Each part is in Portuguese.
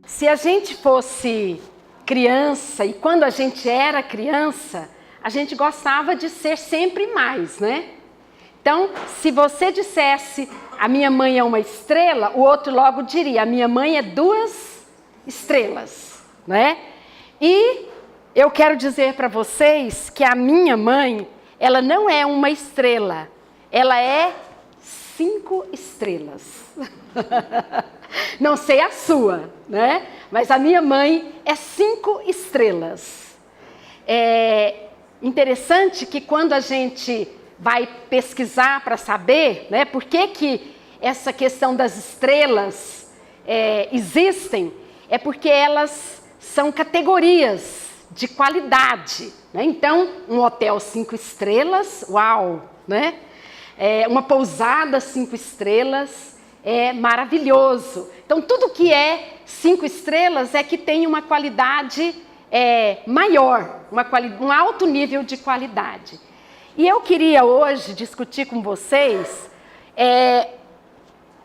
Se a gente fosse criança, e quando a gente era criança, a gente gostava de ser sempre mais, né? Então, se você dissesse, a minha mãe é uma estrela, o outro logo diria, a minha mãe é 2 estrelas, né? E eu quero dizer para vocês que a minha mãe, ela não é uma estrela, ela é 5 estrelas. Não sei a sua, né? Mas a minha mãe é 5 estrelas. É interessante que quando a gente vai pesquisar para saber, né, por que essa questão das estrelas existem, é porque elas são categorias de qualidade, né? Então, um hotel 5 estrelas, uau, né? Uma pousada 5 estrelas é maravilhoso. Então, tudo que é 5 estrelas é que tem uma qualidade maior, um alto nível de qualidade. E eu queria hoje discutir com vocês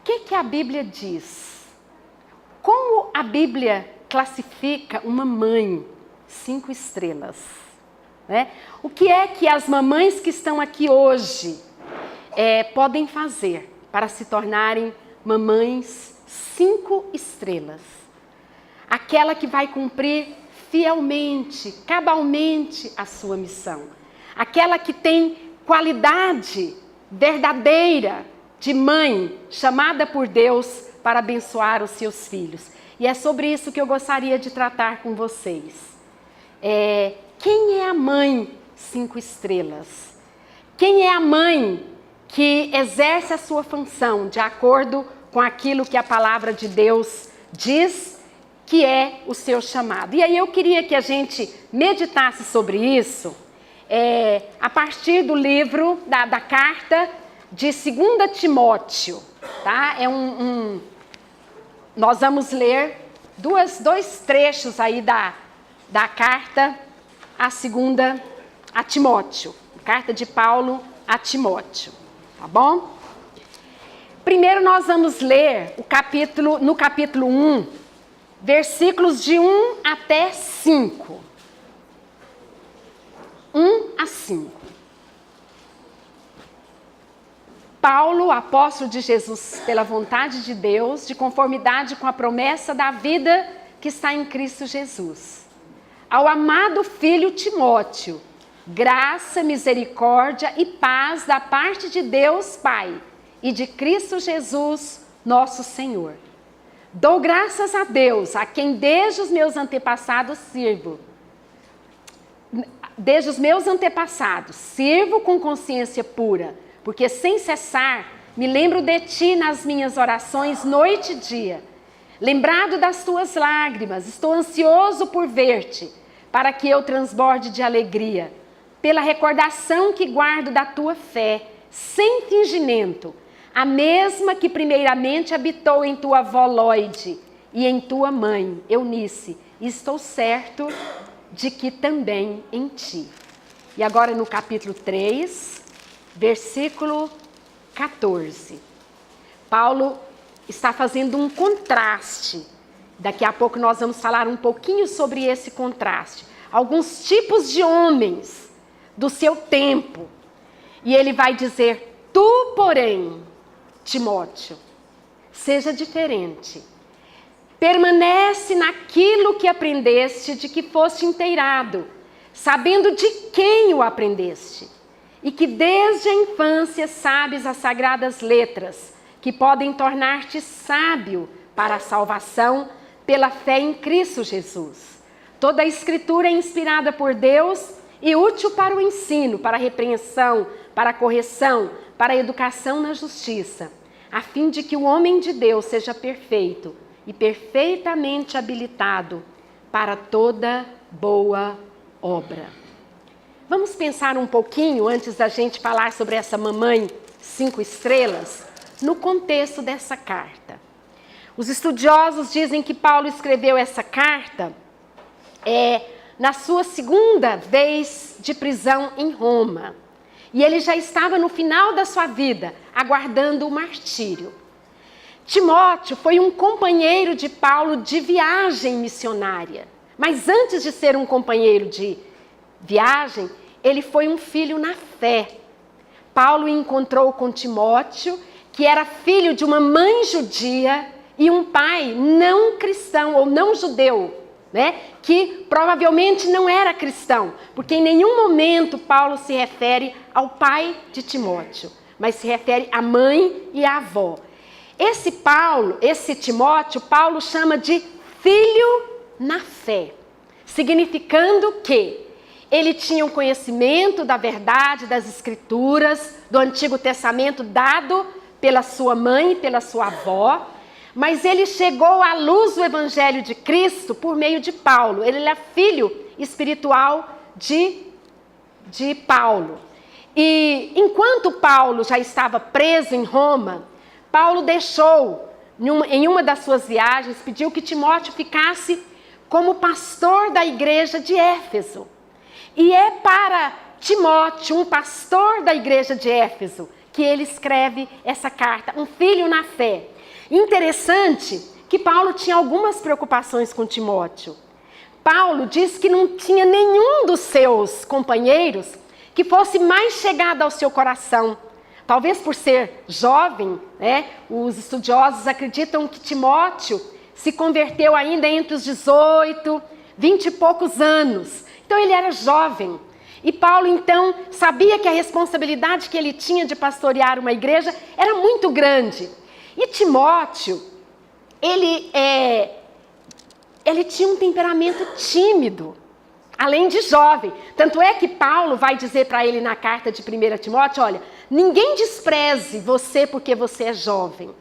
o que a Bíblia diz. Como a Bíblia classifica uma mãe 5 estrelas, né? O que é que as mamães que estão aqui hoje podem fazer para se tornarem mamães 5 estrelas? Aquela que vai cumprir fielmente, cabalmente a sua missão. Aquela que tem qualidade verdadeira de mãe, chamada por Deus para abençoar os seus filhos. E é sobre isso que eu gostaria de tratar com vocês. Quem é a mãe 5 estrelas? Quem é a mãe que exerce a sua função de acordo com aquilo que a palavra de Deus diz que é o seu chamado? E aí eu queria que a gente meditasse sobre isso a partir do livro, da carta de 2 Timóteo. Tá? Nós vamos ler dois trechos aí da carta a Timóteo. Carta de Paulo a Timóteo. Tá bom? Primeiro nós vamos ler no capítulo 1, versículos de 1 até 5. 1 a 5. Paulo, apóstolo de Jesus, pela vontade de Deus, de conformidade com a promessa da vida que está em Cristo Jesus. Ao amado filho Timóteo, graça, misericórdia e paz da parte de Deus Pai e de Cristo Jesus, nosso Senhor. Dou graças a Deus, a quem desde os meus antepassados sirvo com consciência pura, porque sem cessar me lembro de ti nas minhas orações noite e dia. Lembrado das tuas lágrimas, estou ansioso por ver-te, para que eu transborde de alegria, pela recordação que guardo da tua fé, sem fingimento, a mesma que primeiramente habitou em tua avó Lóide e em tua mãe, Eunice, e estou certo de que também em ti. E agora no capítulo 3, versículo 14. Paulo está fazendo um contraste. Daqui a pouco nós vamos falar um pouquinho sobre esse contraste. Alguns tipos de homens do seu tempo. E ele vai dizer, tu, porém, Timóteo, seja diferente. Permanece naquilo que aprendeste, de que foste inteirado, sabendo de quem o aprendeste, e que desde a infância sabes as sagradas letras, que podem tornar-te sábio para a salvação pela fé em Cristo Jesus. Toda a Escritura é inspirada por Deus e útil para o ensino, para a repreensão, para a correção, para a educação na justiça, a fim de que o homem de Deus seja perfeito e perfeitamente habilitado para toda boa obra. Vamos pensar um pouquinho, antes da gente falar sobre essa mamãe 5 estrelas, no contexto dessa carta. Os estudiosos dizem que Paulo escreveu essa carta na sua segunda vez de prisão em Roma. E ele já estava no final da sua vida, aguardando o martírio. Timóteo foi um companheiro de Paulo de viagem missionária. Mas antes de ser um companheiro de viagem, ele foi um filho na fé. Paulo encontrou com Timóteo, que era filho de uma mãe judia e um pai não cristão ou não judeu, né? Que provavelmente não era cristão, porque em nenhum momento Paulo se refere ao pai de Timóteo, mas se refere à mãe e à avó. Esse Timóteo, Paulo chama de filho na fé, significando que ele tinha um conhecimento da verdade das Escrituras, do Antigo Testamento dado pela sua mãe e pela sua avó, mas ele chegou à luz do Evangelho de Cristo por meio de Paulo. Ele é filho espiritual de Paulo. E enquanto Paulo já estava preso em Roma, Paulo deixou, em uma das suas viagens, pediu que Timóteo ficasse como pastor da igreja de Éfeso. E é para Timóteo, um pastor da igreja de Éfeso, que ele escreve essa carta, um filho na fé. Interessante que Paulo tinha algumas preocupações com Timóteo. Paulo diz que não tinha nenhum dos seus companheiros que fosse mais chegado ao seu coração. Talvez por ser jovem, né, os estudiosos acreditam que Timóteo se converteu ainda entre os 18, 20 e poucos anos. Então ele era jovem. E Paulo então sabia que a responsabilidade que ele tinha de pastorear uma igreja era muito grande. E Timóteo, ele tinha um temperamento tímido, além de jovem. Tanto é que Paulo vai dizer para ele na carta de 1 Timóteo, olha, ninguém despreze você porque você é jovem.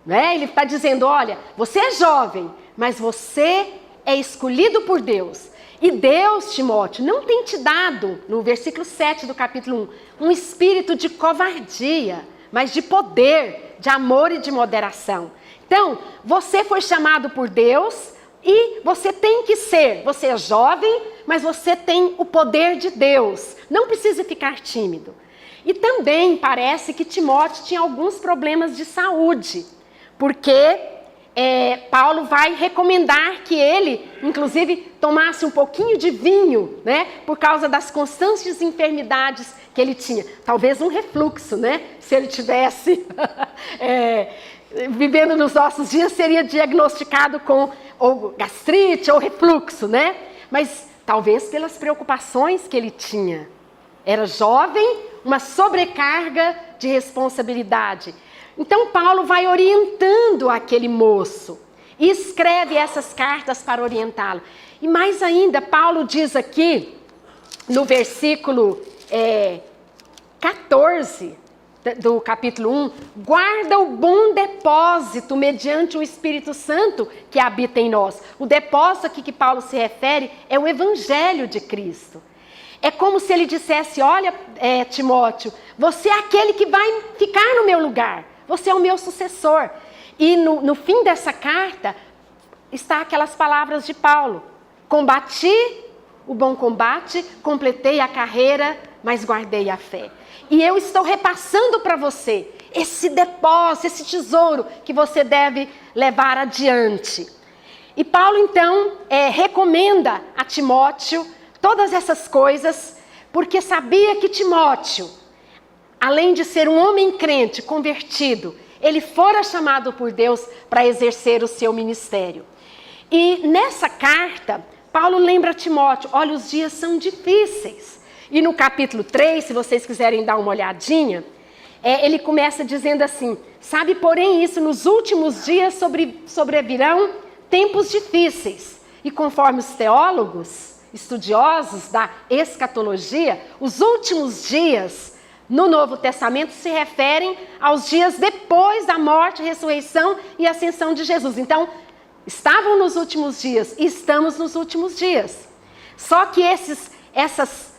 Né? Ele está dizendo, olha, você é jovem, mas você é escolhido por Deus. E Deus, Timóteo, não tem te dado, no versículo 7 do capítulo 1, um espírito de covardia, mas de poder, de amor e de moderação. Então, você foi chamado por Deus e você tem que ser, você é jovem, mas você tem o poder de Deus. Não precisa ficar tímido. E também parece que Timóteo tinha alguns problemas de saúde, porque Paulo vai recomendar que ele, inclusive, tomasse um pouquinho de vinho, né? Por causa das constantes enfermidades que ele tinha. Talvez um refluxo, né? Se ele tivesse vivendo nos nossos dias, seria diagnosticado com ou gastrite ou refluxo, né? Mas talvez pelas preocupações que ele tinha. Era jovem, uma sobrecarga de responsabilidade. Então Paulo vai orientando aquele moço e escreve essas cartas para orientá-lo. E mais ainda, Paulo diz aqui, no versículo 14 do capítulo 1, guarda o bom depósito mediante o Espírito Santo que habita em nós. O depósito aqui que Paulo se refere é o Evangelho de Cristo. É como se ele dissesse, olha, Timóteo, você é aquele que vai ficar no meu lugar. Você é o meu sucessor. E no fim dessa carta, está aquelas palavras de Paulo. Combati o bom combate, completei a carreira, mas guardei a fé. E eu estou repassando para você esse depósito, esse tesouro que você deve levar adiante. E Paulo, então, recomenda a Timóteo todas essas coisas, porque sabia que Timóteo, além de ser um homem crente, convertido, ele fora chamado por Deus para exercer o seu ministério. E nessa carta, Paulo lembra a Timóteo, olha, os dias são difíceis. E no capítulo 3, se vocês quiserem dar uma olhadinha, ele começa dizendo assim, sabe, porém isso, nos últimos dias sobrevirão tempos difíceis. E conforme os teólogos, estudiosos da escatologia, os últimos dias no Novo Testamento se referem aos dias depois da morte, ressurreição e ascensão de Jesus. Então, estavam nos últimos dias e estamos nos últimos dias. Só que essas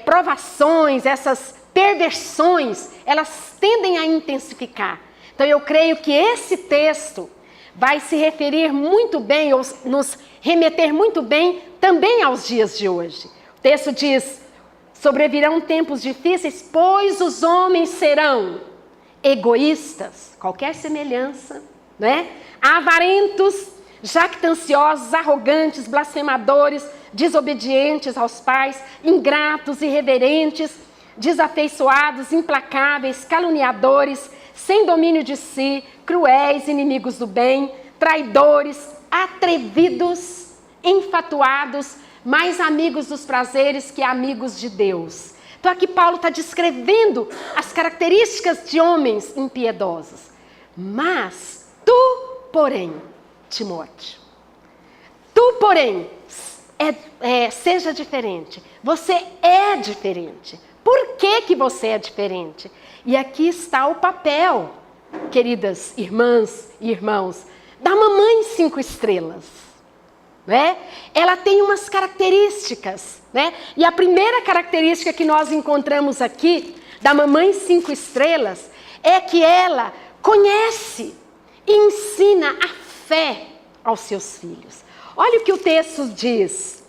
provações, essas perversões, elas tendem a intensificar. Então, eu creio que esse texto vai se referir muito bem, ou nos remeter muito bem também aos dias de hoje. O texto diz, sobrevirão tempos difíceis, pois os homens serão egoístas, qualquer semelhança, né? Avarentos, jactanciosos, arrogantes, blasfemadores, desobedientes aos pais, ingratos, irreverentes, desafeiçoados, implacáveis, caluniadores, sem domínio de si, cruéis, inimigos do bem, traidores, atrevidos, enfatuados, mais amigos dos prazeres que amigos de Deus. Então aqui Paulo está descrevendo as características de homens impiedosos. Mas tu, porém, Timóteo, tu, porém, seja diferente. Você é diferente. Por que você é diferente? E aqui está o papel, queridas irmãs e irmãos, da mamãe 5 estrelas. Né? Ela tem umas características, né? E a primeira característica que nós encontramos aqui da mamãe 5 estrelas é que ela conhece e ensina a fé aos seus filhos. Olha o que o texto diz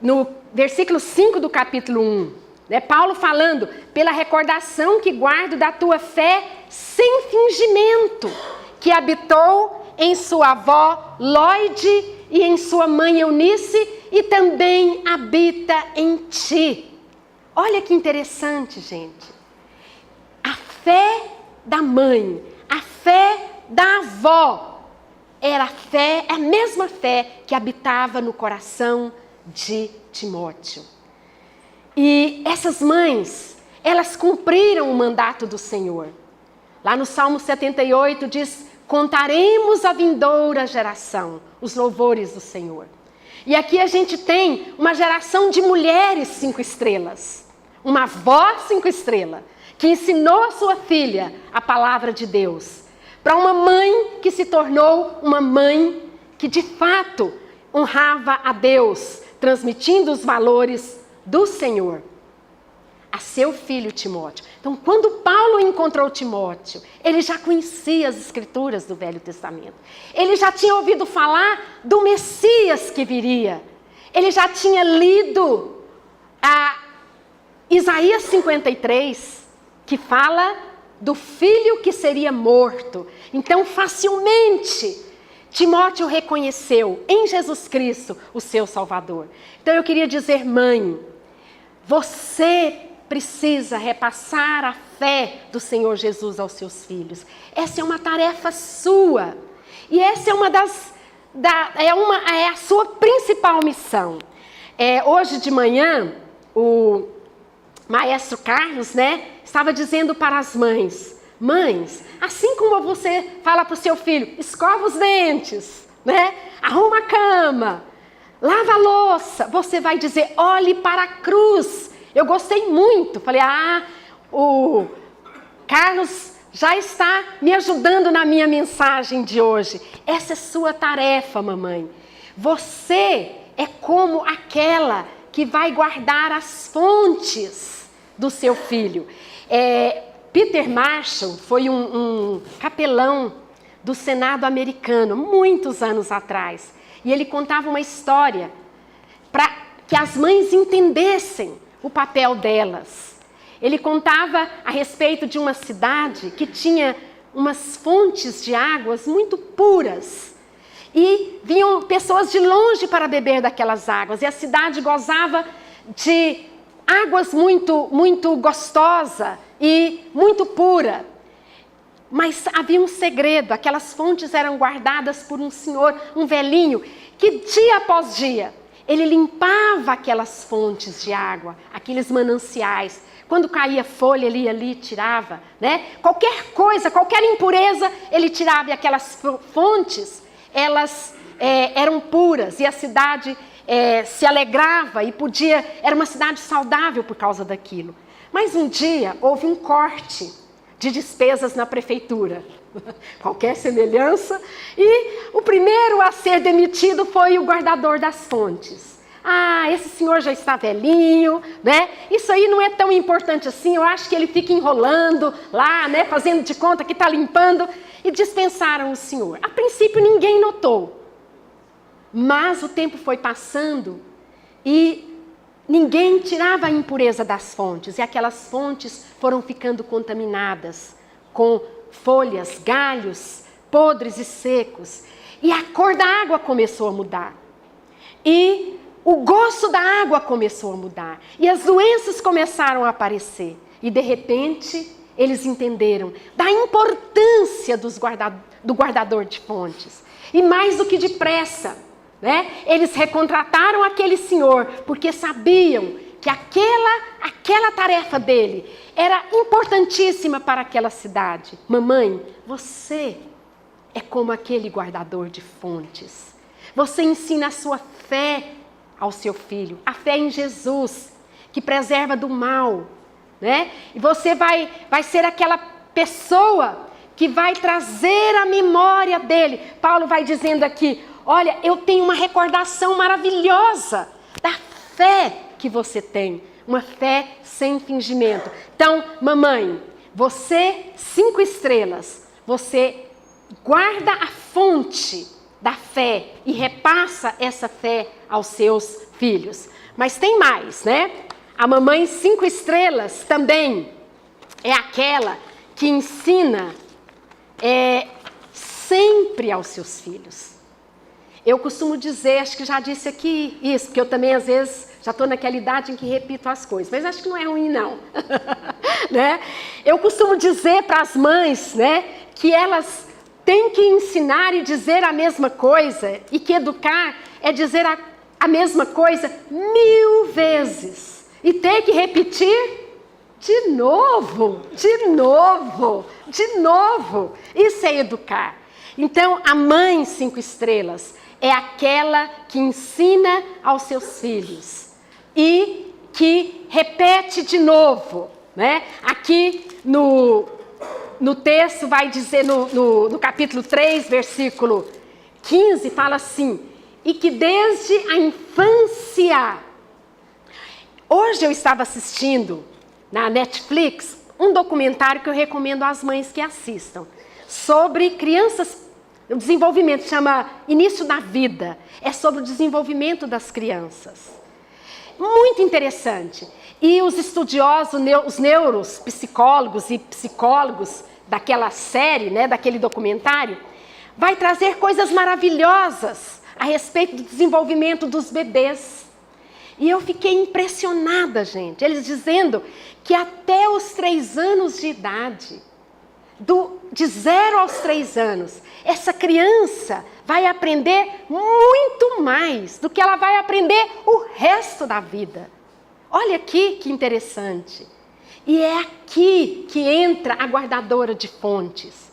no versículo 5 do capítulo 1, né? Paulo falando, pela recordação que guardo da tua fé sem fingimento, que habitou em sua avó Lóide e em sua mãe Eunice, e também habita em ti. Olha que interessante, gente. A fé da mãe, a fé da avó, era a mesma fé que habitava no coração de Timóteo. E essas mães, elas cumpriram o mandato do Senhor. Lá no Salmo 78 diz: contaremos a vindoura geração os louvores do Senhor. E aqui a gente tem uma geração de mulheres 5 estrelas. Uma avó 5 estrelas, que ensinou a sua filha a palavra de Deus. Para uma mãe que se tornou uma mãe que de fato honrava a Deus, transmitindo os valores do Senhor a seu filho Timóteo. Então, quando Paulo encontrou Timóteo, ele já conhecia as escrituras do Velho Testamento. Ele já tinha ouvido falar do Messias que viria. Ele já tinha lido Isaías 53, que fala do filho que seria morto. Então, facilmente, Timóteo reconheceu em Jesus Cristo o seu Salvador. Então, eu queria dizer, mãe, você precisa repassar a fé do Senhor Jesus aos seus filhos. Essa é uma tarefa sua. E essa é a sua principal missão. Hoje de manhã, o maestro Carlos, estava dizendo para as mães: mães, assim como você fala para o seu filho, escova os dentes, arruma a cama, lava a louça, você vai dizer, olhe para a cruz. Eu gostei muito, falei, o Carlos já está me ajudando na minha mensagem de hoje. Essa é sua tarefa, mamãe. Você é como aquela que vai guardar as fontes do seu filho. Peter Marshall foi um capelão do Senado americano, muitos anos atrás. E ele contava uma história para que as mães entendessem o papel delas. Ele contava a respeito de uma cidade que tinha umas fontes de águas muito puras. E vinham pessoas de longe para beber daquelas águas. E a cidade gozava de águas muito, muito gostosa e muito pura. Mas havia um segredo. Aquelas fontes eram guardadas por um senhor, um velhinho, que dia após dia ele limpava aquelas fontes de água, aqueles mananciais. Quando caía folha, ele ia ali e tirava, Qualquer coisa, qualquer impureza, ele tirava. E aquelas fontes, elas eram puras. E a cidade se alegrava e era uma cidade saudável por causa daquilo. Mas um dia, houve um corte de despesas na prefeitura. Qualquer semelhança. E o primeiro a ser demitido foi o guardador das fontes. Esse senhor já está velhinho, Isso aí não é tão importante assim, eu acho que ele fica enrolando lá, fazendo de conta que está limpando. E dispensaram o senhor. A princípio ninguém notou. Mas o tempo foi passando e ninguém tirava a impureza das fontes, e aquelas fontes foram ficando contaminadas com folhas, galhos podres e secos, e a cor da água começou a mudar, e o gosto da água começou a mudar, e as doenças começaram a aparecer, e de repente eles entenderam da importância do guardador de fontes, e mais do que depressa, né? Eles recontrataram aquele senhor, porque sabiam que aquela tarefa dele era importantíssima para aquela cidade. Mamãe, você é como aquele guardador de fontes. Você ensina a sua fé ao seu filho, a fé em Jesus, que preserva do mal, né? E você vai ser aquela pessoa que vai trazer a memória dele. Paulo vai dizendo aqui, olha, eu tenho uma recordação maravilhosa da fé que você tem, uma fé sem fingimento. Então, mamãe, você, 5 estrelas, você guarda a fonte da fé e repassa essa fé aos seus filhos. Mas tem mais, né? A mamãe 5 estrelas também é aquela que ensina sempre aos seus filhos. Eu costumo dizer, acho que já disse aqui isso, porque eu também às vezes já estou naquela idade em que repito as coisas, mas acho que não é ruim não. Né? Eu costumo dizer para as mães, né, que elas têm que ensinar e dizer a mesma coisa, e que educar é dizer a mesma coisa 1000 vezes, e ter que repetir de novo, de novo, de novo. Isso é educar. Então, a mãe 5 estrelas é aquela que ensina aos seus filhos e que repete de novo, né? Aqui no texto vai dizer, no capítulo 3, versículo 15, fala assim, e que desde a infância... Hoje eu estava assistindo na Netflix um documentário que eu recomendo às mães que assistam, sobre crianças, o desenvolvimento, chama Início da Vida, é sobre o desenvolvimento das crianças. Muito interessante. E os estudiosos, os neuropsicólogos e psicólogos daquela série, né, daquele documentário, vai trazer coisas maravilhosas a respeito do desenvolvimento dos bebês. E eu fiquei impressionada, gente. Eles dizendo que até os 3 anos de idade, de 0 aos 3 anos, essa criança vai aprender muito mais do que ela vai aprender o resto da vida. Olha aqui que interessante. E é aqui que entra a guardadora de fontes.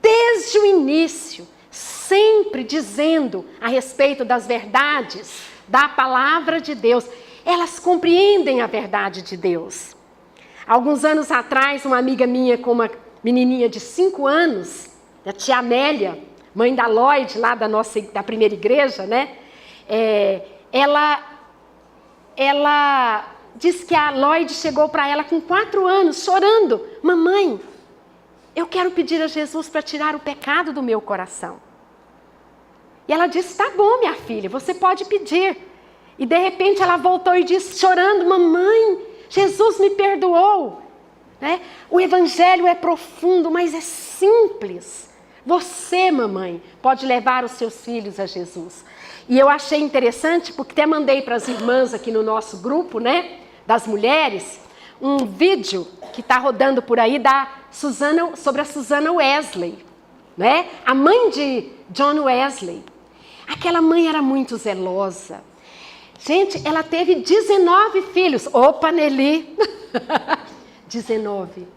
Desde o início, sempre dizendo a respeito das verdades da palavra de Deus. Elas compreendem a verdade de Deus. Alguns anos atrás, uma amiga minha com uma menininha de 5 anos, a tia Amélia, mãe da Lloyd, lá da primeira igreja, né? Ela disse que a Lloyd chegou para ela com 4 anos, chorando. Mamãe, eu quero pedir a Jesus para tirar o pecado do meu coração. E ela disse, tá bom, minha filha, você pode pedir. E de repente ela voltou e disse, chorando, mamãe, Jesus me perdoou. Né? O evangelho é profundo, mas é simples. Você, mamãe, pode levar os seus filhos a Jesus. E eu achei interessante, porque até mandei para as irmãs aqui no nosso grupo, né, das mulheres, um vídeo que está rodando por aí sobre a Susana Wesley, né? A mãe de John Wesley. Aquela mãe era muito zelosa. Gente, ela teve 19 filhos. Opa, Nelly! 19.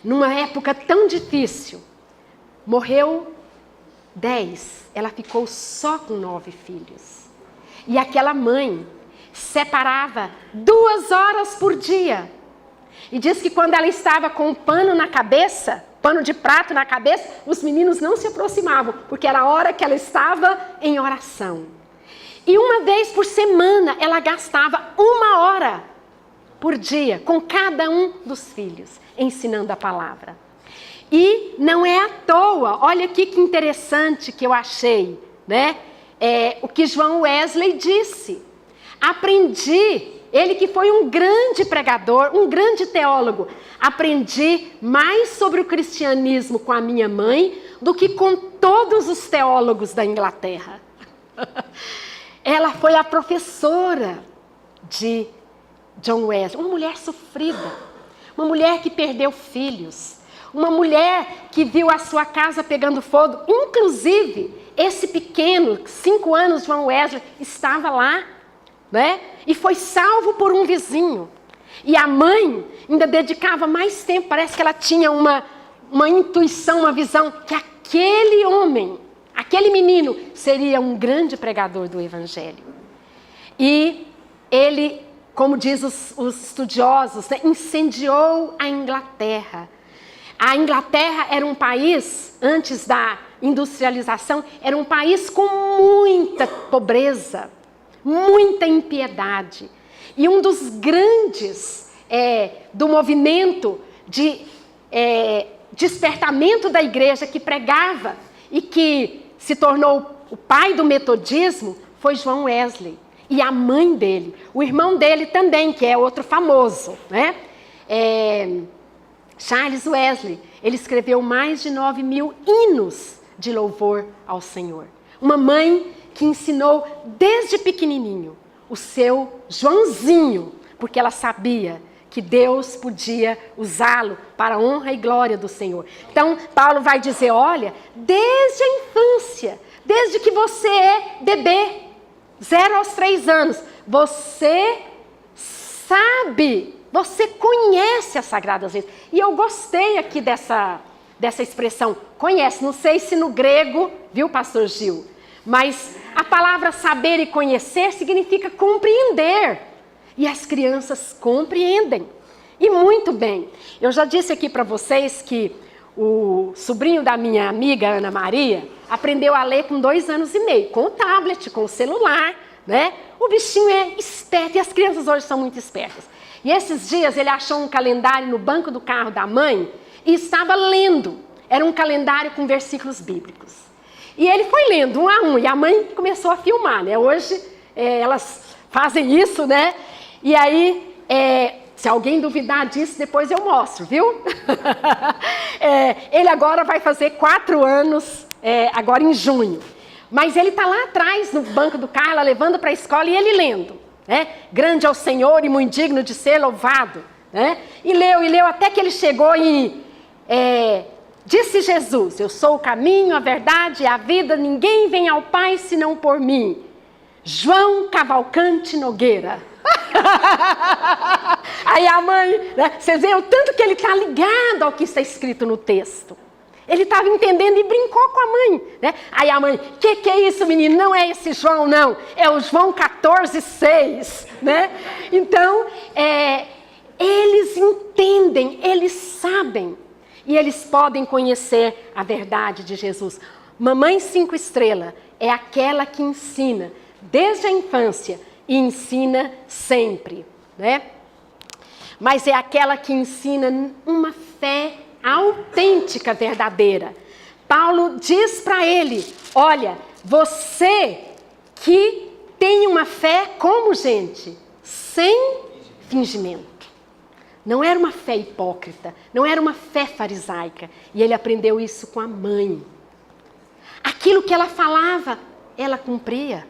Numa época tão difícil. Morreu 10. Ela ficou só com 9 filhos. E aquela mãe separava 2 horas por dia. E diz que quando ela estava com um pano na cabeça, pano de prato na cabeça, os meninos não se aproximavam, porque era a hora que ela estava em oração. E uma vez por semana, ela gastava 1 hora por dia com cada um dos filhos, ensinando a palavra. E não é à toa, olha aqui que interessante que eu achei, né? O que João Wesley disse. ele que foi um grande pregador, um grande teólogo. Aprendi mais sobre o cristianismo com a minha mãe do que com todos os teólogos da Inglaterra. Ela foi a professora de John Wesley, uma mulher sofrida, uma mulher que perdeu filhos, uma mulher que viu a sua casa pegando fogo. Inclusive, esse pequeno, 5 anos, John Wesley, estava lá, né? E foi salvo por um vizinho. E a mãe ainda dedicava mais tempo, parece que ela tinha uma intuição, uma visão, que aquele homem, aquele menino, seria um grande pregador do Evangelho. E ele, como diz os estudiosos, né, incendiou a Inglaterra. A Inglaterra era um país, antes da industrialização, era um país com muita pobreza, muita impiedade. E um dos grandes do movimento de despertamento da igreja que pregava e que se tornou o pai do metodismo foi João Wesley. E a mãe dele, o irmão dele também, que é outro famoso, né? Charles Wesley. Ele escreveu mais de 9.000 hinos de louvor ao Senhor. Uma mãe que ensinou desde pequenininho o seu Joãozinho, porque ela sabia que Deus podia usá-lo para a honra e glória do Senhor. Então, Paulo vai dizer, olha, desde a infância, desde que você é bebê, 0 aos 3 anos, você sabe, você conhece as Sagradas Letras. E eu gostei aqui dessa expressão, conhece, não sei se no grego, viu, pastor Gil? Mas a palavra saber e conhecer significa compreender. E as crianças compreendem. E muito bem. Eu já disse aqui para vocês que o sobrinho da minha amiga, Ana Maria, aprendeu a ler com 2 anos e meio, com o tablet, com o celular, né? O bichinho é esperto e as crianças hoje são muito espertas. E esses dias ele achou um calendário no banco do carro da mãe e estava lendo. Era um calendário com versículos bíblicos. E ele foi lendo um a um, e a mãe começou a filmar, né? Hoje elas fazem isso, né? E aí, se alguém duvidar disso, depois eu mostro, viu? Ele agora vai fazer 4 anos, agora em junho. Mas ele está lá atrás, no banco do carro, ela levando para a escola e ele lendo. Né? Grande é o Senhor e muito digno de ser louvado. Né? E leu, até que ele chegou e... disse Jesus, eu sou o caminho, a verdade e a vida, ninguém vem ao Pai senão por mim. João Cavalcante Nogueira. Aí a mãe, né, vocês veem o tanto que ele está ligado ao que está escrito no texto. Ele estava entendendo e brincou com a mãe. Né? Aí a mãe, que é isso, menino? Não é esse João, não. É o João 14,6. Né? Então, eles entendem, eles sabem. E eles podem conhecer a verdade de Jesus. Mamãe 5 estrelas é aquela que ensina desde a infância e ensina sempre, né? Mas é aquela que ensina uma fé autêntica, verdadeira. Paulo diz para ele, olha, você que tem uma fé como gente, sem fingimento. Não era uma fé hipócrita, não era uma fé farisaica. E ele aprendeu isso com a mãe. Aquilo que ela falava, ela cumpria.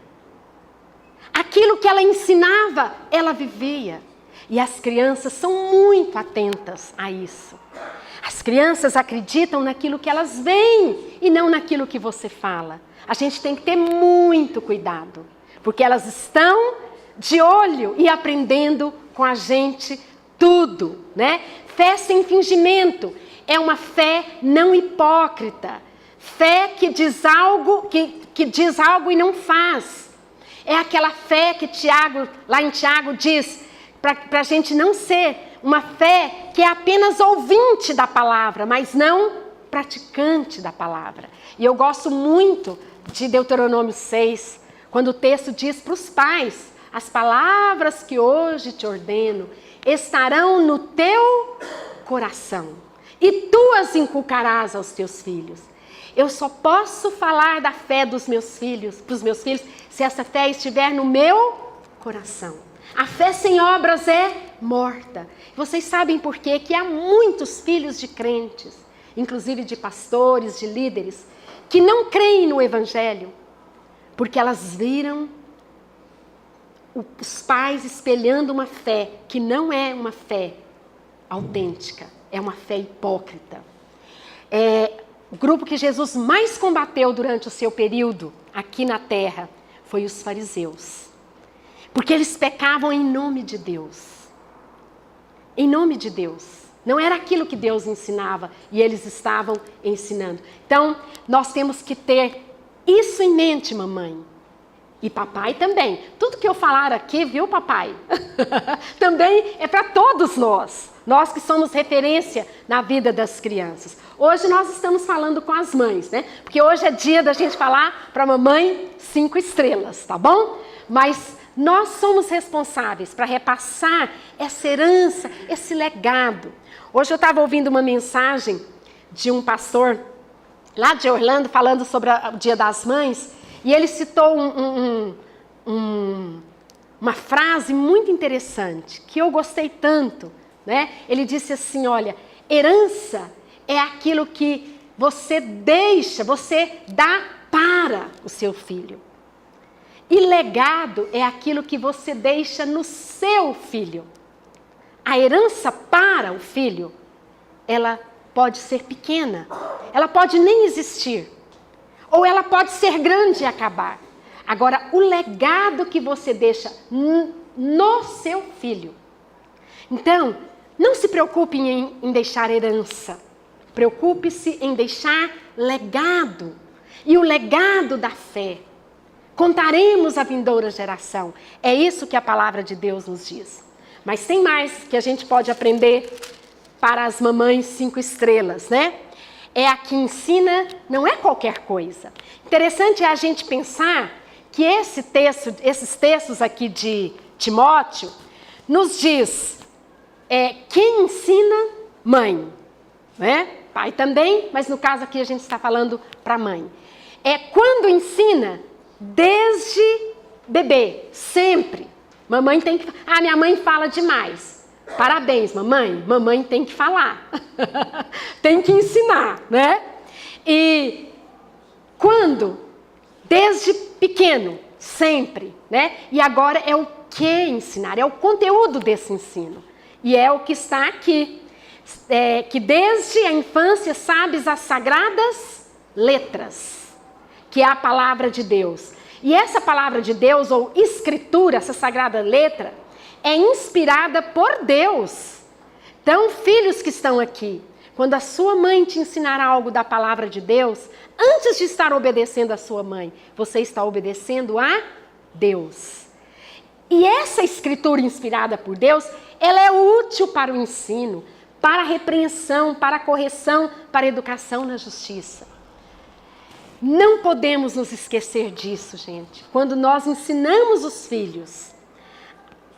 Aquilo que ela ensinava, ela vivia. E as crianças são muito atentas a isso. As crianças acreditam naquilo que elas veem e não naquilo que você fala. A gente tem que ter muito cuidado, porque elas estão de olho e aprendendo com a gente tudo, né? Fé sem fingimento é uma fé não hipócrita. Fé que diz algo, que diz algo e não faz. É aquela fé que Tiago, lá em Tiago diz, para a gente não ser uma fé que é apenas ouvinte da palavra, mas não praticante da palavra. E eu gosto muito de Deuteronômio 6, quando o texto diz para os pais, as palavras que hoje te ordeno estarão no teu coração e tu as inculcarás aos teus filhos. Eu só posso falar da fé dos meus filhos, para os meus filhos, se essa fé estiver no meu coração. A fé sem obras é morta. Vocês sabem por quê? Que há muitos filhos de crentes, inclusive de pastores, de líderes, que não creem no Evangelho, porque elas viram os pais espelhando uma fé que não é uma fé autêntica, é uma fé hipócrita. O grupo que Jesus mais combateu durante o seu período aqui na terra foi os fariseus, porque eles pecavam em nome de Deus. Em nome de Deus. Não era aquilo que Deus ensinava e eles estavam ensinando. Então, nós temos que ter isso em mente, mamãe. E papai também. Tudo que eu falar aqui, viu, papai? Também é para todos nós. Nós que somos referência na vida das crianças. Hoje nós estamos falando com as mães, né? Porque hoje é dia da gente falar para a mamãe 5 estrelas, tá bom? Mas nós somos responsáveis para repassar essa herança, esse legado. Hoje eu estava ouvindo uma mensagem de um pastor lá de Orlando falando sobre o Dia das Mães e ele citou uma frase muito interessante que eu gostei tanto, né? Ele disse assim, olha, herança é aquilo que você deixa, você dá para o seu filho. E legado é aquilo que você deixa no seu filho. A herança para o filho, ela pode ser pequena, ela pode nem existir, ou ela pode ser grande e acabar. Agora, o legado que você deixa no seu filho. Então, não se preocupe em deixar herança, preocupe-se em deixar legado, e o legado da fé. Contaremos à vindoura geração. É isso que a palavra de Deus nos diz. Mas tem mais que a gente pode aprender para as mamães 5 estrelas, né? É a que ensina, não é qualquer coisa. Interessante é a gente pensar que esses textos aqui de Timóteo nos diz quem ensina, mãe. Né? Pai também, mas no caso aqui a gente está falando para a mãe. Quando ensina, desde bebê, sempre. Mamãe tem que... minha mãe fala demais. Parabéns, mamãe. Mamãe tem que falar. Tem que ensinar, né? E quando? Desde pequeno, sempre, né? E agora é o que ensinar, é o conteúdo desse ensino. E é o que está aqui. Que desde a infância sabes as sagradas letras, que é a palavra de Deus. E essa palavra de Deus, ou escritura, essa sagrada letra, é inspirada por Deus. Então, filhos que estão aqui, quando a sua mãe te ensinar algo da palavra de Deus, antes de estar obedecendo a sua mãe, você está obedecendo a Deus. E essa escritura inspirada por Deus, ela é útil para o ensino, para a repreensão, para a correção, para a educação na justiça. Não podemos nos esquecer disso, gente. Quando nós ensinamos os filhos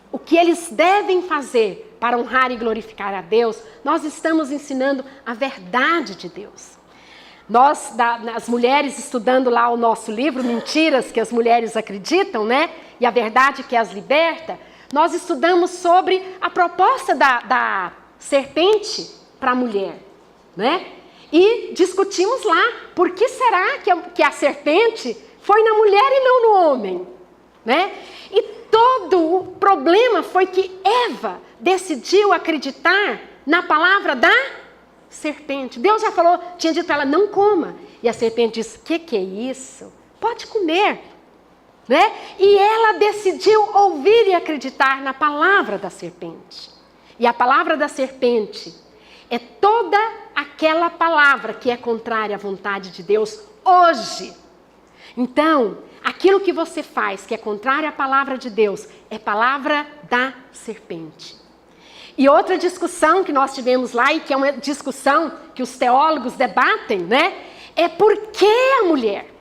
o que eles devem fazer para honrar e glorificar a Deus, nós estamos ensinando a verdade de Deus. Nós, as mulheres, estudando lá o nosso livro, Mentiras que as Mulheres Acreditam, né? E a Verdade que as Liberta, nós estudamos sobre a proposta da serpente para a mulher, né? E discutimos lá, por que será que a serpente foi na mulher e não no homem, né? E todo o problema foi que Eva decidiu acreditar na palavra da serpente. Deus já falou, tinha dito para ela, não coma. E a serpente disse, que é isso? Pode comer, né? E ela decidiu ouvir e acreditar na palavra da serpente. E a palavra da serpente é toda aquela palavra que é contrária à vontade de Deus hoje. Então, aquilo que você faz que é contrário à palavra de Deus é palavra da serpente. E outra discussão que nós tivemos lá, e que é uma discussão que os teólogos debatem, né? É por que a mulher?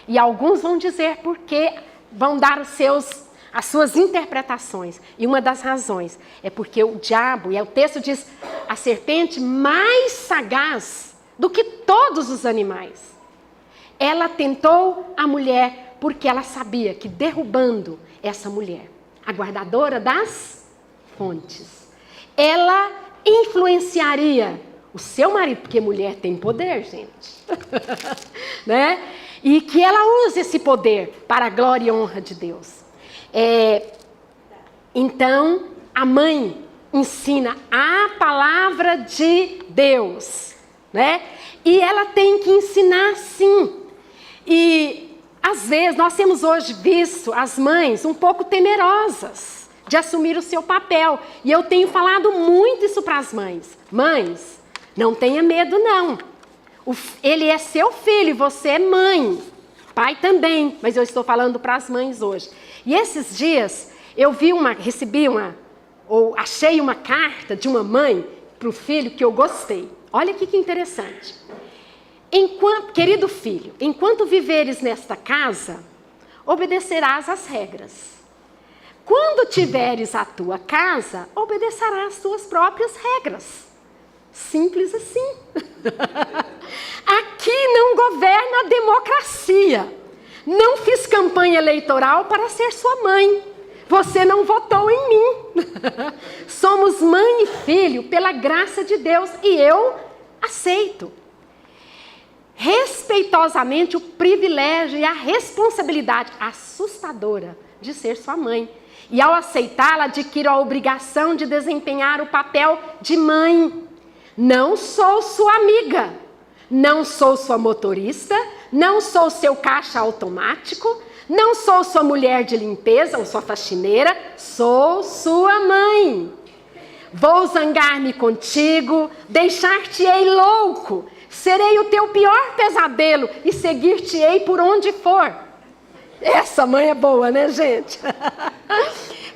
E alguns vão dizer por que, vão dar as suas interpretações. E uma das razões é porque o diabo, e o texto diz, a serpente mais sagaz do que todos os animais. Ela tentou a mulher porque ela sabia que derrubando essa mulher, a guardadora das fontes. Ela influenciaria o seu marido, porque mulher tem poder, gente. Né? E que ela use esse poder para a glória e honra de Deus. Então, a mãe ensina a palavra de Deus, né? E ela tem que ensinar sim. E às vezes nós temos hoje visto as mães um pouco temerosas de assumir o seu papel. E eu tenho falado muito isso para as mães. Mães, não tenha medo não. Ele é seu filho, você é mãe. Pai também, mas eu estou falando para as mães hoje. E esses dias eu achei uma carta de uma mãe para o filho que eu gostei. Olha aqui que interessante. Querido filho, enquanto viveres nesta casa, obedecerás às regras. Quando tiveres a tua casa, obedecerás às tuas próprias regras. Simples assim. Aqui não governa a democracia. Não fiz campanha eleitoral para ser sua mãe. Você não votou em mim. Somos mãe e filho pela graça de Deus e eu aceito. Respeitosamente o privilégio e a responsabilidade assustadora de ser sua mãe. E ao aceitá-la, adquiro a obrigação de desempenhar o papel de mãe. Não sou sua amiga, não sou sua motorista, não sou seu caixa automático, não sou sua mulher de limpeza ou sua faxineira, sou sua mãe. Vou zangar-me contigo, deixar-te-ei louco, serei o teu pior pesadelo e seguir-te-ei por onde for. Essa mãe é boa, né, gente?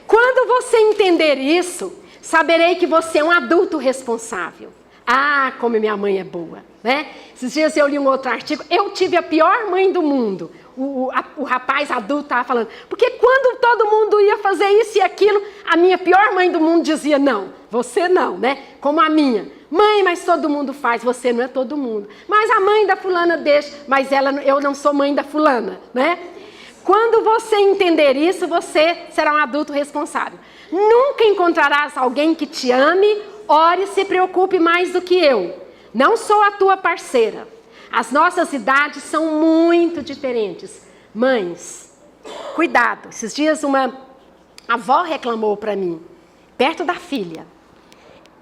Quando você entender isso, saberei que você é um adulto responsável. Ah, como minha mãe é boa, né? Esses dias eu li um outro artigo, eu tive a pior mãe do mundo. O rapaz adulto estava falando, porque quando todo mundo ia fazer isso e aquilo, a minha pior mãe do mundo dizia, não, você não, né? Como a minha. Mãe, mas todo mundo faz, você não é todo mundo. Mas a mãe da fulana deixa, mas eu não sou mãe da fulana, né? Quando você entender isso, você será um adulto responsável. Nunca encontrarás alguém que te ame, ore e se preocupe mais do que eu. Não sou a tua parceira. As nossas idades são muito diferentes. Mães, cuidado. Esses dias uma avó reclamou para mim, perto da filha.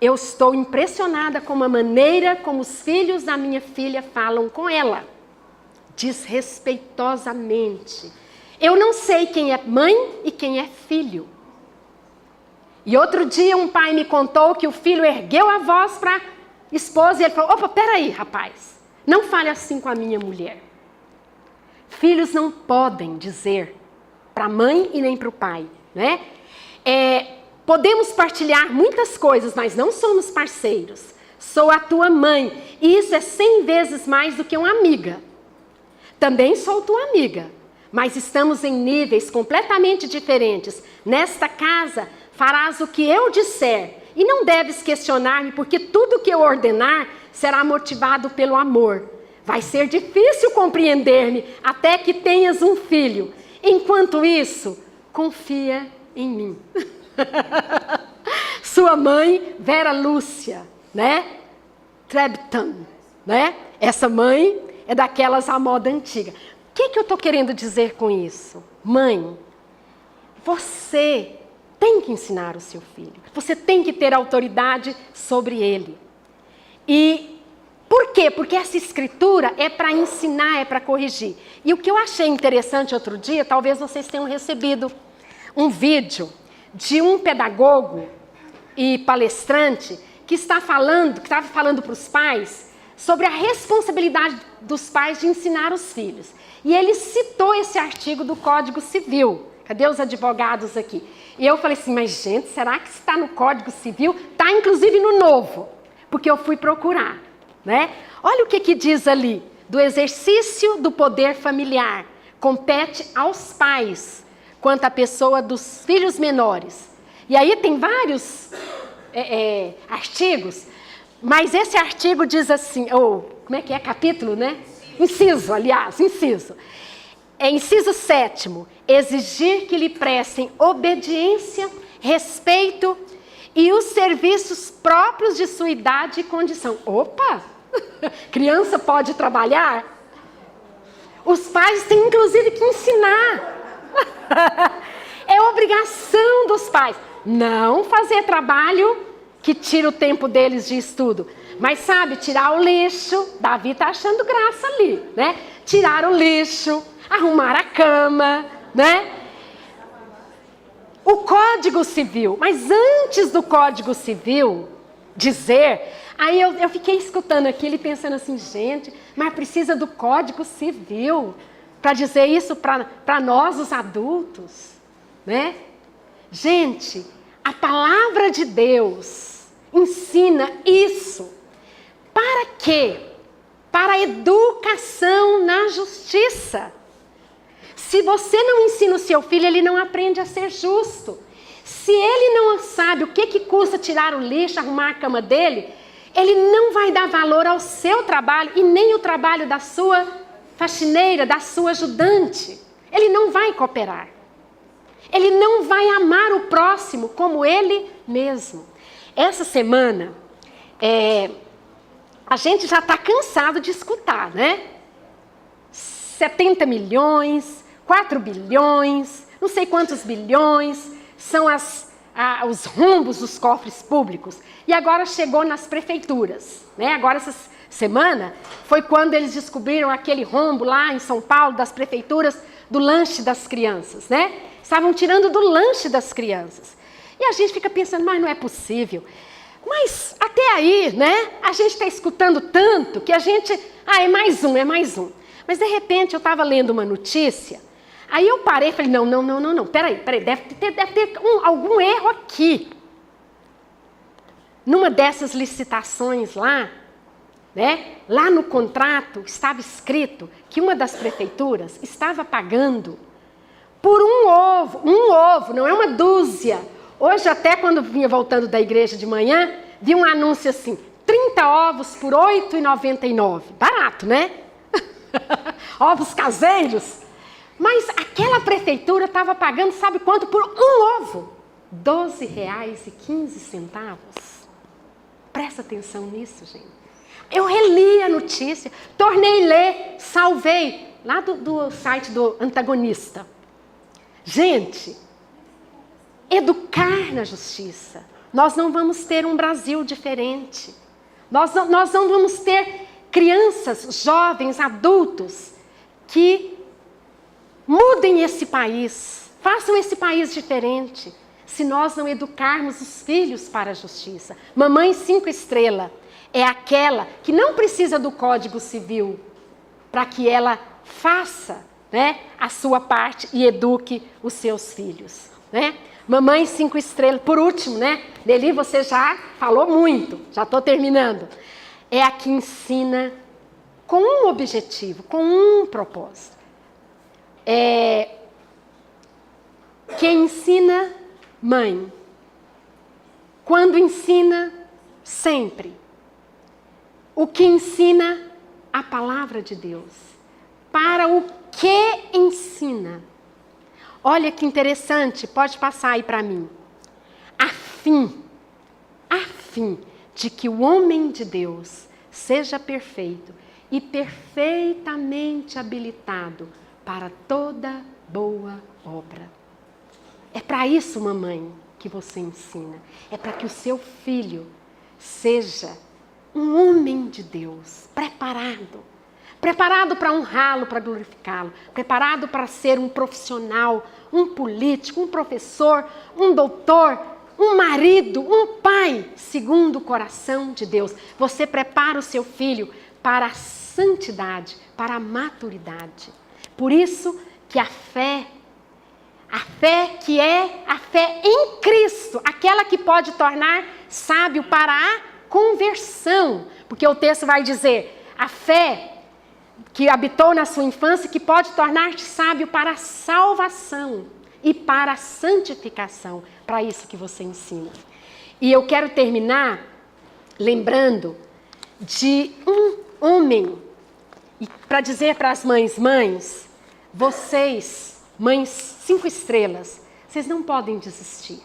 Eu estou impressionada com a maneira como os filhos da minha filha falam com ela. Desrespeitosamente. Eu não sei quem é mãe e quem é filho. E outro dia um pai me contou que o filho ergueu a voz para a esposa e ele falou, opa, peraí, rapaz, não fale assim com a minha mulher. Filhos não podem dizer para a mãe e nem para o pai, né? Podemos partilhar muitas coisas, mas não somos parceiros. Sou a tua mãe e isso é 100 vezes mais do que uma amiga. Também sou tua amiga, mas estamos em níveis completamente diferentes. Nesta casa, farás o que eu disser e não deves questionar-me, porque tudo que eu ordenar será motivado pelo amor. Vai ser difícil compreender-me até que tenhas um filho. Enquanto isso, confia em mim. Sua mãe, Vera Lúcia, né? Trebton, né? Essa mãe é daquelas à moda antiga. O que eu estou querendo dizer com isso? Mãe, você tem que ensinar o seu filho. Você tem que ter autoridade sobre ele. E por quê? Porque essa escritura é para ensinar, é para corrigir. E o que eu achei interessante outro dia, talvez vocês tenham recebido um vídeo de um pedagogo e palestrante que estava falando para os pais sobre a responsabilidade dos pais de ensinar os filhos. E ele citou esse artigo do Código Civil. Cadê os advogados aqui? E eu falei assim, mas gente, será que está no Código Civil? Está inclusive no Novo, porque eu fui procurar, né? Olha o que diz ali, do exercício do poder familiar, compete aos pais, quanto à pessoa dos filhos menores. E aí tem vários artigos, mas esse artigo diz assim, como é que é? Capítulo, né? Inciso, aliás, inciso. Inciso 7º, exigir que lhe prestem obediência, respeito e os serviços próprios de sua idade e condição. Opa! Criança pode trabalhar? Os pais têm inclusive que ensinar. É obrigação dos pais não fazer trabalho que tira o tempo deles de estudo. Mas sabe, tirar o lixo, Davi está achando graça ali, né? Tirar o lixo, arrumar a cama, né? O Código Civil, mas antes do Código Civil dizer, aí eu fiquei escutando aquilo e pensando assim, gente, mas precisa do Código Civil para dizer isso para nós, os adultos, né? Gente, a palavra de Deus ensina isso. Para quê? Para a educação na justiça. Se você não ensina o seu filho, ele não aprende a ser justo. Se ele não sabe o que custa tirar o lixo, arrumar a cama dele, ele não vai dar valor ao seu trabalho e nem o trabalho da sua faxineira, da sua ajudante. Ele não vai cooperar. Ele não vai amar o próximo como ele mesmo. Essa semana, a gente já está cansado de escutar, né? 70 milhões, 4 bilhões, não sei quantos bilhões, são os rombos dos cofres públicos. E agora chegou nas prefeituras, né? Agora essa semana foi quando eles descobriram aquele rombo lá em São Paulo, das prefeituras, do lanche das crianças, né? Estavam tirando do lanche das crianças. E a gente fica pensando, mas não é possível. Mas até aí, né? A gente está escutando tanto que a gente... é mais um, é mais um. Mas de repente eu estava lendo uma notícia, aí eu parei e falei, não, peraí, deve ter algum erro aqui. Numa dessas licitações lá, né? Lá no contrato estava escrito que uma das prefeituras estava pagando por um ovo, não é uma dúzia. Hoje até quando vinha voltando da igreja de manhã, vi um anúncio assim, 30 ovos por R$ 8,99. Barato, né? Ovos caseiros. Mas aquela prefeitura estava pagando, sabe quanto? Por um ovo. R$ 12,15. Presta atenção nisso, gente. Eu reli a notícia, tornei ler, salvei, lá do site do Antagonista. Gente, educar na justiça. Nós não vamos ter um Brasil diferente. Nós não vamos ter crianças, jovens, adultos que mudem esse país, façam esse país diferente, se nós não educarmos os filhos para a justiça. Mamãe 5 estrelas é aquela que não precisa do Código Civil para que ela faça, né, a sua parte e eduque os seus filhos, né? Mamãe 5 estrelas, por último, né? Deli, você já falou muito, já estou terminando. É a que ensina com um objetivo, com um propósito. Quem ensina, mãe. Quando ensina, sempre. O que ensina, a palavra de Deus. Para o que ensina. Olha que interessante, pode passar aí para mim. A fim de que o homem de Deus seja perfeito e perfeitamente habilitado para toda boa obra. É para isso, mamãe, que você ensina. É para que o seu filho seja um homem de Deus, preparado para honrá-lo, para glorificá-lo, preparado para ser um profissional, um político, um professor, um doutor, um marido, um pai, segundo o coração de Deus. Você prepara o seu filho para a santidade, para a maturidade. Por isso que a fé que é a fé em Cristo, aquela que pode tornar sábio para a conversão, porque o texto vai dizer, a fé que habitou na sua infância, que pode tornar-te sábio para a salvação e para a santificação, para isso que você ensina. E eu quero terminar lembrando de um homem, e para dizer para as mães, vocês, mães 5 estrelas, vocês não podem desistir.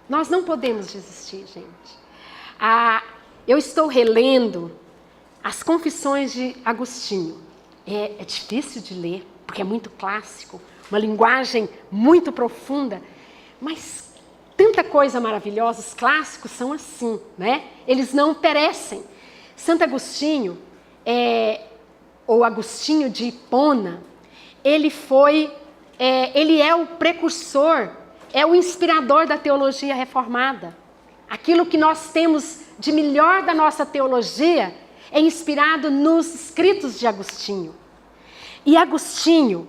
Nós não podemos desistir, gente. Eu estou relendo as Confissões de Agostinho. É difícil de ler, porque é muito clássico, uma linguagem muito profunda, mas tanta coisa maravilhosa. Os clássicos são assim, né? Eles não perecem. Santo Agostinho, ou Agostinho de Hipona, ele é o precursor, é o inspirador da teologia reformada. Aquilo que nós temos de melhor da nossa teologia é inspirado nos escritos de Agostinho. E Agostinho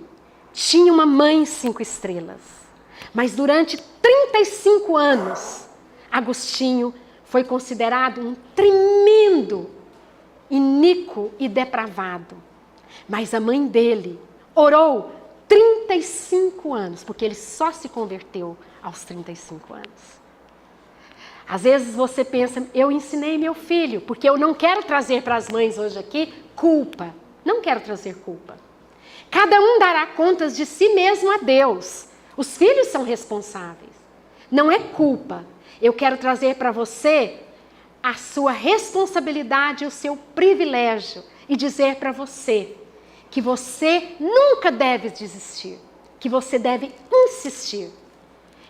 tinha uma mãe 5 estrelas. Mas durante 35 anos, Agostinho foi considerado um tremendo iníquo e depravado. Mas a mãe dele orou 35 anos, porque ele só se converteu aos 35 anos. Às vezes você pensa, eu ensinei meu filho, porque eu não quero trazer para as mães hoje aqui culpa. Não quero trazer culpa. Cada um dará contas de si mesmo a Deus. Os filhos são responsáveis. Não é culpa. Eu quero trazer para você a sua responsabilidade, o seu privilégio, e dizer para você que você nunca deve desistir, que você deve insistir.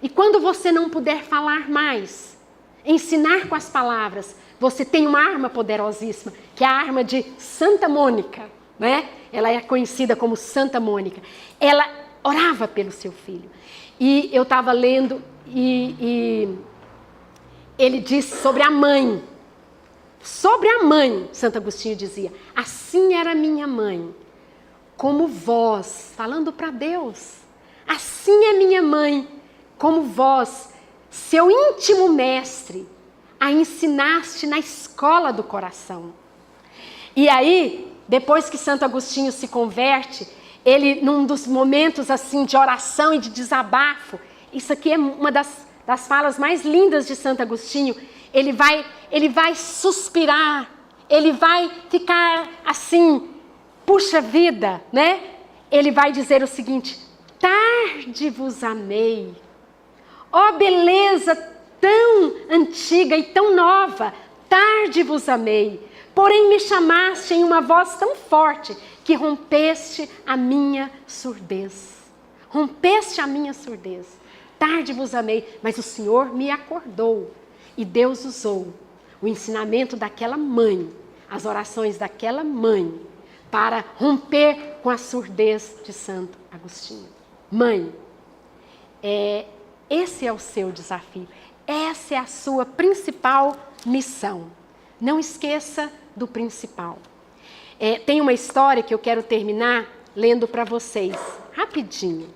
E quando você não puder falar mais, ensinar com as palavras, você tem uma arma poderosíssima, que é a arma de Santa Mônica, né? Ela é conhecida como Santa Mônica. Ela orava pelo seu filho. E eu estava lendo e ele disse sobre a mãe. Sobre a mãe, Santo Agostinho dizia, assim era minha mãe, como vós, falando para Deus, assim é minha mãe, como vós, seu íntimo mestre, a ensinaste na escola do coração. E aí, depois que Santo Agostinho se converte, ele, num dos momentos assim de oração e de desabafo, isso aqui é uma das falas mais lindas de Santo Agostinho, ele vai suspirar, ele vai ficar assim, puxa vida, né? Ele vai dizer o seguinte, tarde vos amei, ó beleza tão antiga e tão nova, tarde vos amei, porém me chamaste em uma voz tão forte que rompeste a minha surdez. Rompeste a minha surdez. Tarde vos amei, mas o Senhor me acordou. E Deus usou o ensinamento daquela mãe, as orações daquela mãe, para romper com a surdez de Santo Agostinho. Mãe, esse é o seu desafio. Essa é a sua principal missão. Não esqueça do principal. Tem uma história que eu quero terminar lendo para vocês, rapidinho.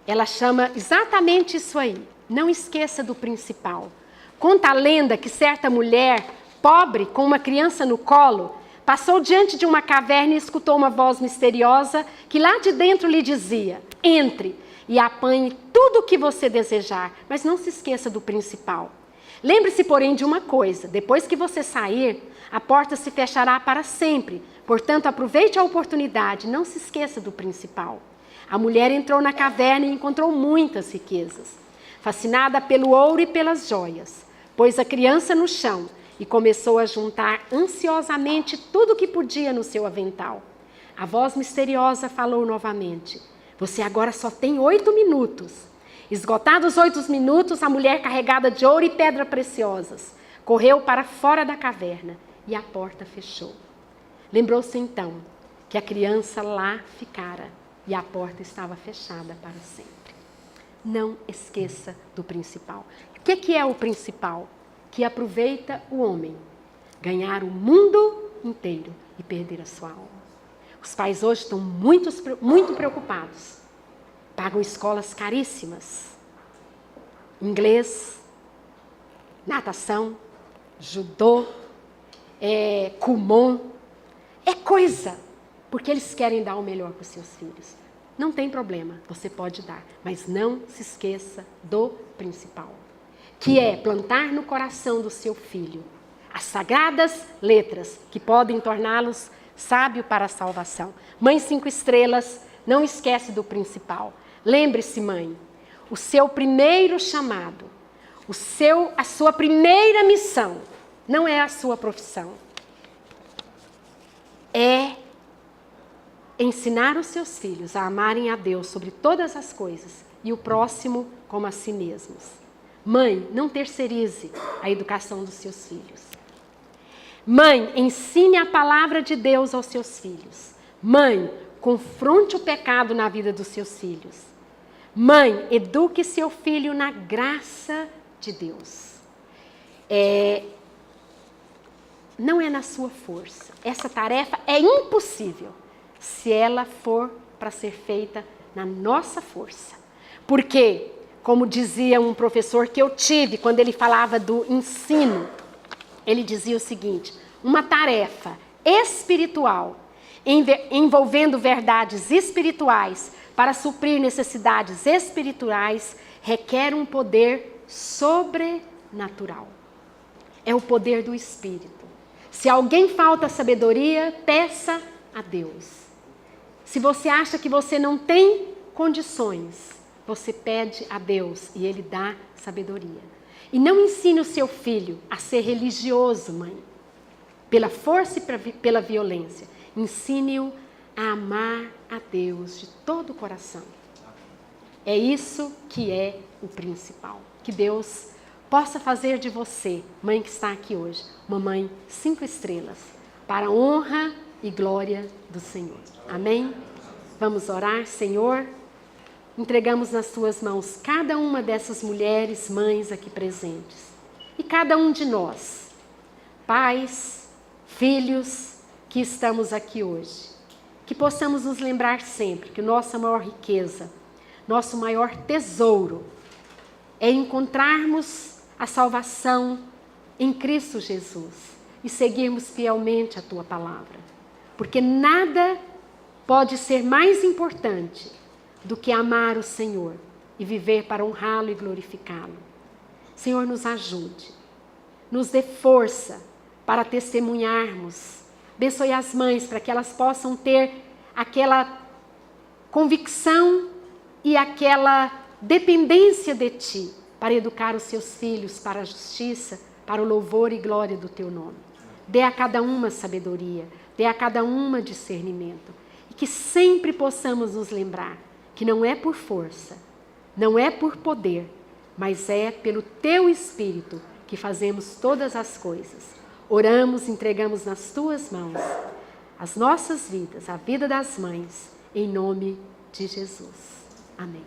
Ela chama exatamente isso aí. Não esqueça do principal. Conta a lenda que certa mulher, pobre, com uma criança no colo, passou diante de uma caverna e escutou uma voz misteriosa que lá de dentro lhe dizia, entre e apanhe tudo o que você desejar, mas não se esqueça do principal. Lembre-se, porém, de uma coisa, depois que você sair, a porta se fechará para sempre, portanto, aproveite a oportunidade, não se esqueça do principal. A mulher entrou na caverna e encontrou muitas riquezas, fascinada pelo ouro e pelas joias. Pôs a criança no chão e começou a juntar ansiosamente tudo o que podia no seu avental. A voz misteriosa falou novamente, você agora só tem 8 minutos. Esgotados 8 minutos, a mulher carregada de ouro e pedras preciosas correu para fora da caverna e a porta fechou. Lembrou-se então que a criança lá ficara e a porta estava fechada para sempre. Não esqueça do principal. O que é o principal? Que aproveita o homem, ganhar o mundo inteiro e perder a sua alma. Os pais hoje estão muito preocupados. Pagam escolas caríssimas. Inglês, natação, judô, kumon. É coisa, porque eles querem dar o melhor para os seus filhos. Não tem problema, você pode dar, mas não se esqueça do principal, que é plantar no coração do seu filho as sagradas letras que podem torná-los sábio para a salvação. Mãe 5 estrelas, não esquece do principal. Lembre-se, mãe, o seu primeiro chamado, a sua primeira missão, não é a sua profissão. É ensinar os seus filhos a amarem a Deus sobre todas as coisas e o próximo como a si mesmos. Mãe, não terceirize a educação dos seus filhos. Mãe, ensine a palavra de Deus aos seus filhos. Mãe, confronte o pecado na vida dos seus filhos. Mãe, eduque seu filho na graça de Deus. Não é na sua força. Essa tarefa é impossível se ela for para ser feita na nossa força. Porque, como dizia um professor que eu tive quando ele falava do ensino, ele dizia o seguinte: uma tarefa espiritual envolvendo verdades espirituais para suprir necessidades espirituais requer um poder sobrenatural. É o poder do Espírito. Se alguém falta sabedoria, peça a Deus. Se você acha que você não tem condições, você pede a Deus e Ele dá sabedoria. E não ensine o seu filho a ser religioso, mãe, pela força e pela violência. Ensine-o a amar a Deus de todo o coração. É isso que é o principal. Que Deus possa fazer de você, mãe que está aqui hoje, uma mãe 5 estrelas, para a honra e glória do Senhor. Amém? Vamos orar. Senhor, entregamos nas tuas mãos cada uma dessas mulheres, mães aqui presentes. E cada um de nós, pais, filhos que estamos aqui hoje. Que possamos nos lembrar sempre que nossa maior riqueza, nosso maior tesouro é encontrarmos a salvação em Cristo Jesus e seguirmos fielmente a tua palavra. Porque nada pode ser mais importante do que amar o Senhor e viver para honrá-lo e glorificá-lo. Senhor, nos ajude, nos dê força para testemunharmos. Abençoe as mães para que elas possam ter aquela convicção e aquela dependência de Ti para educar os seus filhos para a justiça, para o louvor e glória do Teu nome. Dê a cada uma sabedoria, dê a cada uma discernimento. E que sempre possamos nos lembrar que não é por força, não é por poder, mas é pelo Teu Espírito que fazemos todas as coisas. Oramos, entregamos nas Tuas mãos as nossas vidas, a vida das mães, em nome de Jesus. Amém.